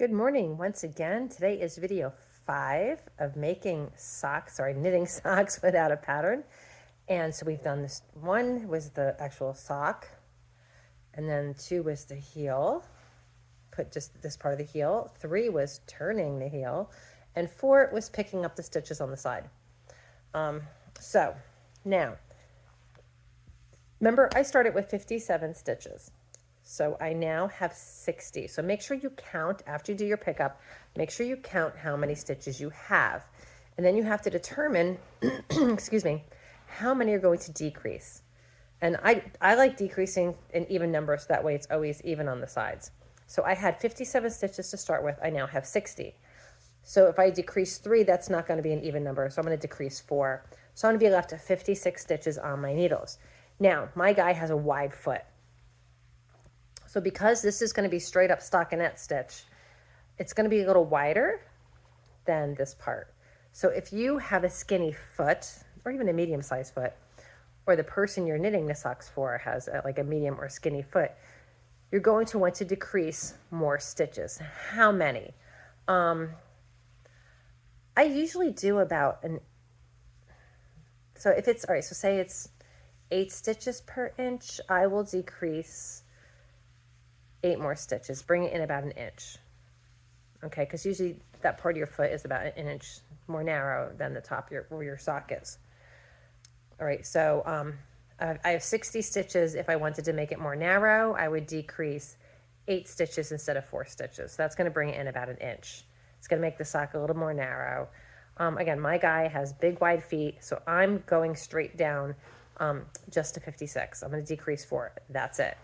Good morning once again. Today is video 5 of knitting socks without a pattern. And so we've done this. 1 was the actual sock, and then 2 was the heel, put just this part of the heel. 3 was turning the heel, and 4 was picking up the stitches on the side. So now, remember I started with 57 stitches. So I now have 60. So make sure you count after you do your pickup. Make sure you count how many stitches you have. And then you have to determine, excuse me, how many are going to decrease. And I like decreasing in even numbers. That way it's always even on the sides. So I had 57 stitches to start with. I now have 60. So if I decrease 3, that's not going to be an even number. So I'm going to decrease 4. So I'm going to be left with 56 stitches on my needles. Now, my guy has a wide foot. So because this is going to be straight up stockinette stitch, it's going to be a little wider than this part. So if you have a skinny foot, or even a medium-sized foot, or the person you're knitting the socks for has like a medium or skinny foot, you're going to want to decrease more stitches. How many? I usually do about so if it's, all right, so say it's 8 stitches per inch, I will decrease 8 more stitches, bring it in about an inch. Okay, because usually that part of your foot is about an inch more narrow than the top where your sock is. All right, so I have 60 stitches. If I wanted to make it more narrow, I would decrease 8 stitches instead of 4 stitches. So that's going to bring it in about an inch. It's going to make the sock a little more narrow. Again, my guy has big, wide feet, so I'm going straight down just to 56. I'm going to decrease 4. That's it.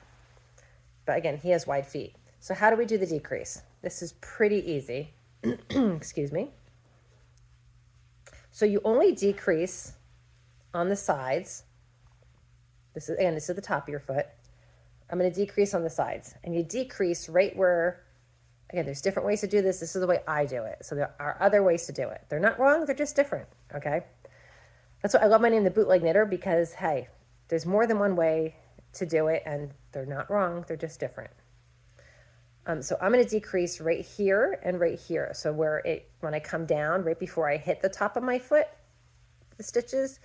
But again, he has wide feet. So how do we do the decrease? This is pretty easy. Excuse me. So you only decrease on the sides. This is the top of your foot. I'm going to decrease on the sides. And you decrease right where, again, there's different ways to do this. This is the way I do it. So there are other ways to do it. They're not wrong. They're just different. Okay. That's why I love my name, The Bootleg Knitter, because, hey, there's more than one way to do it, and they're not wrong. They're just different. So I'm going to decrease right here and right here. So when I come down, right before I hit the top of my foot, the stitches,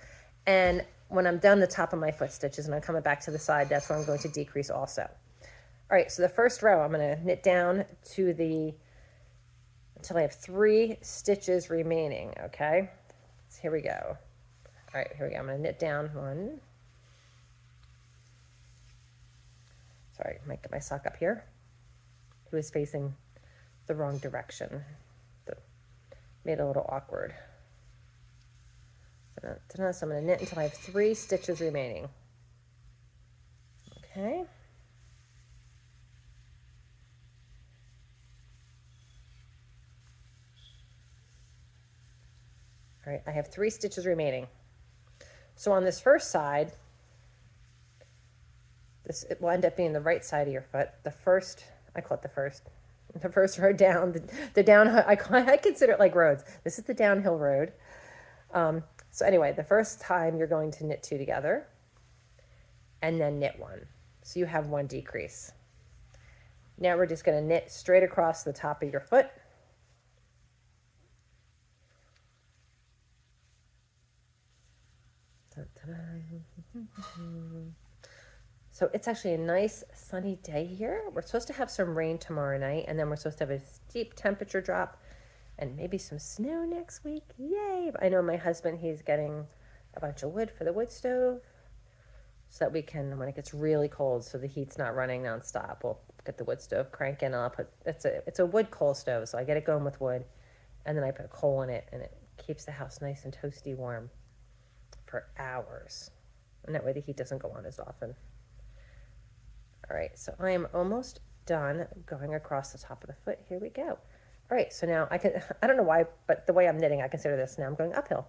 and when I'm done the top of my foot stitches and I'm coming back to the side, that's where I'm going to decrease also. All right, so the first row, I'm going to knit down until I have 3 stitches remaining, okay? So here we go. All right, here we go. I'm going to knit down 1. Sorry, I might get my sock up here. He was facing the wrong direction. That made it a little awkward. So I'm going to knit until I have 3 stitches remaining. Okay. All right, I have 3 stitches remaining. So on this first side, it will end up being the right side of your foot. I call it the first row down, the down, I consider it like roads. This is the downhill road. So anyway, the first time you're going to knit 2 together and then knit 1. So you have 1 decrease. Now we're just going to knit straight across the top of your foot. So it's actually a nice sunny day here. We're supposed to have some rain tomorrow night, and then we're supposed to have a steep temperature drop and maybe some snow next week. Yay! But I know my husband, he's getting a bunch of wood for the wood stove so that we can, when it gets really cold, so the heat's not running nonstop, we'll get the wood stove cranking. It's a wood coal stove, so I get it going with wood, and then I put coal in it, and it keeps the house nice and toasty warm for hours. And that way the heat doesn't go on as often. All right, so I am almost done going across the top of the foot. Here we go. All right, so now I don't know why, but the way I'm knitting, I consider this now I'm going uphill.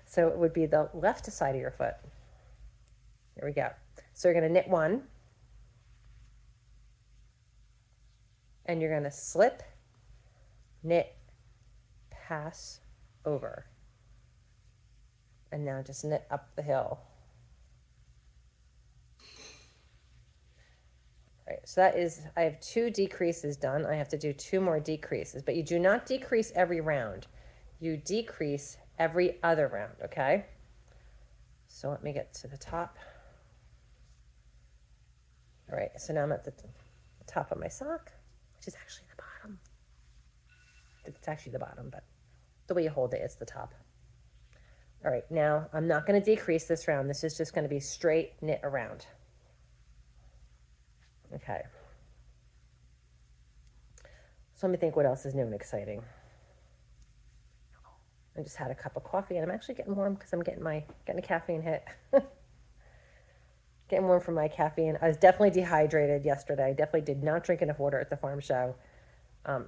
So it would be the left side of your foot. Here we go. So you're going to knit 1. And you're going to slip, knit, pass over. And now just knit up the hill. right, so that is, I have 2 decreases done. I have to do 2 more decreases, but you do not decrease every round. You decrease every other round, okay? So let me get to the top. All right, so now I'm at the top of my sock, which is actually the bottom. It's actually the bottom, but the way you hold it, it's the top. All right, now I'm not going to decrease this round. This is just going to be straight knit around. Okay. So let me think what else is new and exciting. I just had a cup of coffee and I'm actually getting warm because I'm getting a caffeine hit. Getting warm from my caffeine. I was definitely dehydrated yesterday. Definitely did not drink enough water at the farm show.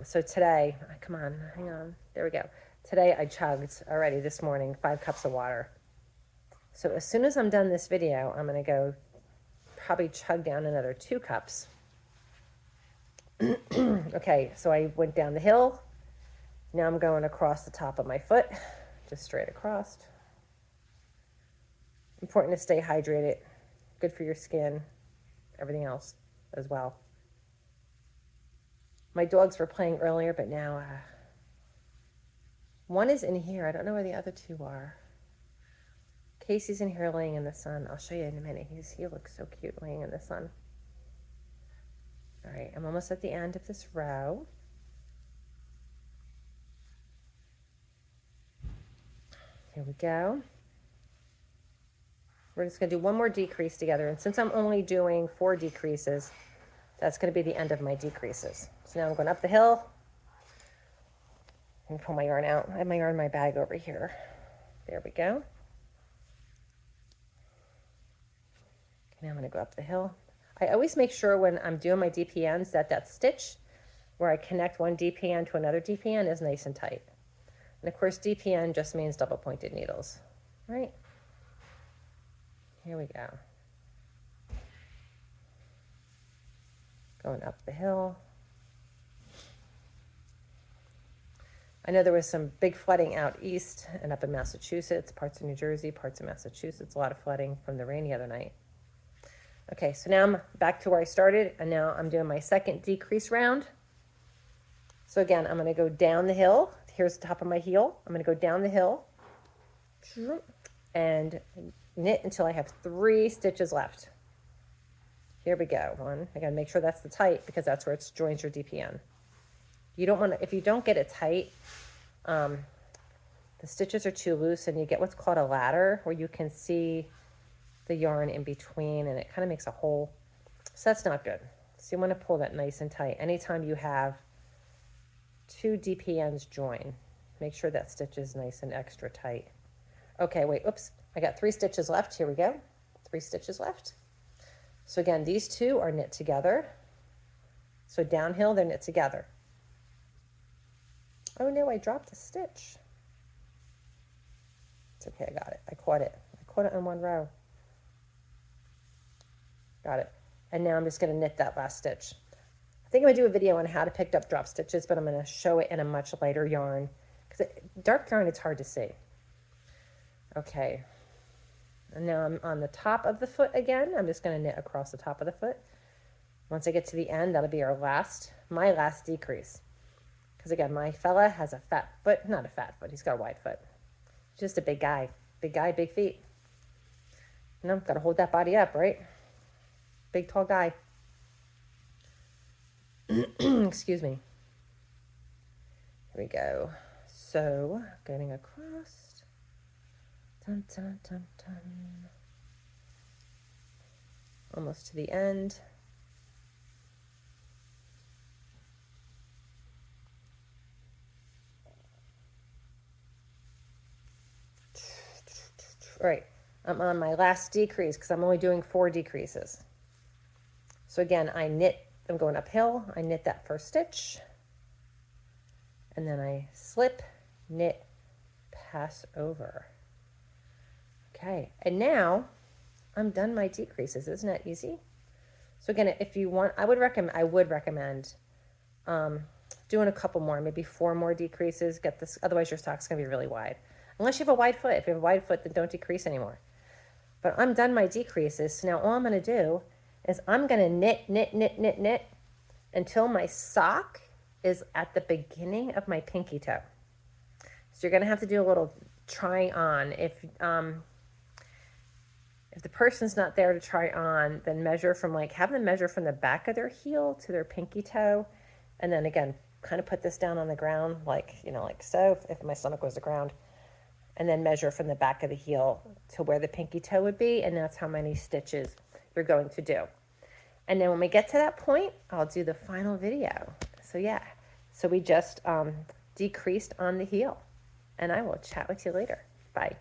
So today, come on, hang on. There we go. Today I chugged already this morning 5 cups of water. So as soon as I'm done this video, I'm going to go probably chug down another 2 cups. Okay, so I went down the hill. Now I'm going across the top of my foot, just straight across. Important to stay hydrated. Good for your skin, everything else as well. My dogs were playing earlier, but now one is in here. I don't know where the other 2 are. Casey's in here laying in the sun. I'll show you in a minute. He looks so cute laying in the sun. All right, I'm almost at the end of this row. Here we go. We're just going to do 1 more decrease together. And since I'm only doing 4 decreases, that's going to be the end of my decreases. So now I'm going up the hill. Let me pull my yarn out. I have my yarn in my bag over here. There we go. Okay, now I'm going to go up the hill. I always make sure when I'm doing my DPNs that stitch where I connect one DPN to another DPN is nice and tight. And of course, DPN just means double pointed needles, right? Here we go. Going up the hill. I know there was some big flooding out east and up in Massachusetts, parts of New Jersey, parts of Massachusetts, a lot of flooding from the rain the other night. Okay, so now I'm back to where I started, and now I'm doing my second decrease round. So again, I'm going to go down the hill. Here's the top of my heel. I'm going to go down the hill and knit until I have 3 stitches left. Here we go. 1. I got to make sure that's the tight because that's where it joins your DPN. You don't want to, if you don't get it tight, the stitches are too loose and you get what's called a ladder where you can see the yarn in between and it kind of makes a hole. So that's not good. So you want to pull that nice and tight. Anytime you have 2 DPNs join, make sure that stitch is nice and extra tight. Okay, wait, oops. I got 3 stitches left. Here we go. 3 stitches left. So again, these 2 are knit together. So downhill, they're knit together. Oh no, I dropped a stitch. It's okay, I got it. I caught it. I caught it in 1 row. Got it. And now I'm just going to knit that last stitch. I think I'm going to do a video on how to pick up drop stitches, but I'm going to show it in a much lighter yarn. Because dark yarn, it's hard to see. Okay. And now I'm on the top of the foot again. I'm just going to knit across the top of the foot. Once I get to the end, that'll be my last decrease. Because again, my fella has a fat foot, not a fat foot, he's got a wide foot. Just a big guy, big feet. You know, got to hold that body up, right? Big, tall guy. Excuse me. Here we go. So, getting across. Dun, dun, dun, dun. Almost to the end. All right, I'm on my last decrease because I'm only doing 4 decreases. So again, I'm going uphill, I knit that first stitch, and then I slip, knit, pass over. Okay, and now I'm done my decreases. Isn't that easy? So again, if you want, I would recommend doing a couple more, maybe 4 more decreases. Get this, otherwise your sock's gonna be really wide. Unless you have a wide foot. If you have a wide foot, then don't decrease anymore. But I'm done my decreases. So now all I'm going to do is I'm going to knit, knit, knit, knit, knit until my sock is at the beginning of my pinky toe. So you're going to have to do a little trying on. If the person's not there to try on, then measure from have them measure from the back of their heel to their pinky toe. And then again, kind of put this down on the ground, like so, if my stomach was the ground. And then measure from the back of the heel to where the pinky toe would be. And that's how many stitches you're going to do. And then when we get to that point, I'll do the final video. So yeah, so we just decreased on the heel. And I will chat with you later. Bye.